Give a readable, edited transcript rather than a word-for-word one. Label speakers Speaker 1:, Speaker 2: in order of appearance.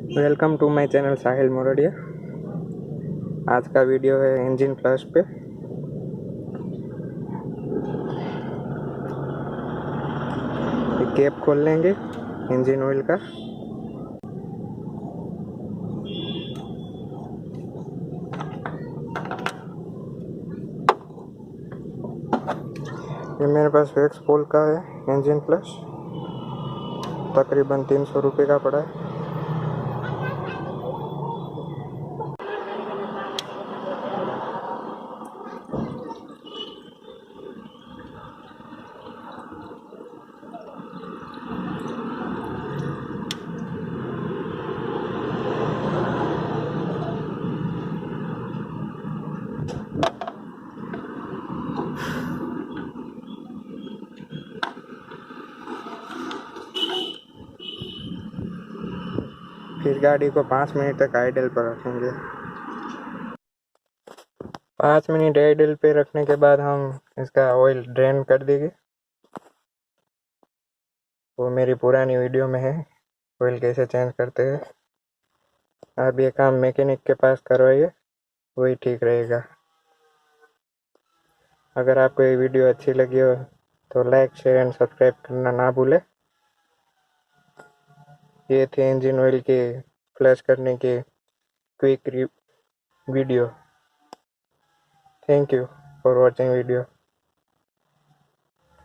Speaker 1: Welcome to my channel साहिल मोरडिया। आज का video है इंजन फ्लश पे। कैप खोल लेंगे इंजन ऑयल का। ये मेरे पास वैक्स पोल का है इंजन फ्लश, तकरीबन 300 रुपये का पड़ा है। फिर गाड़ी को 5 मिनट तक आइडल पर रखेंगे। 5 मिनट आइडल पे रखने के बाद हम इसका ऑयल ड्रेन कर देंगे। वो मेरी पुरानी वीडियो में है, ऑयल कैसे चेंज करते हैं। आप ये काम मैकेनिक के पास करवाइए, वही ठीक रहेगा। अगर आपको ये वीडियो अच्छी लगी हो तो लाइक, शेयर एंड सब्सक्राइब करना ना भूलें। ये थे इंजन ऑयल के फ्लश करने के quick video. Thank you for watching video.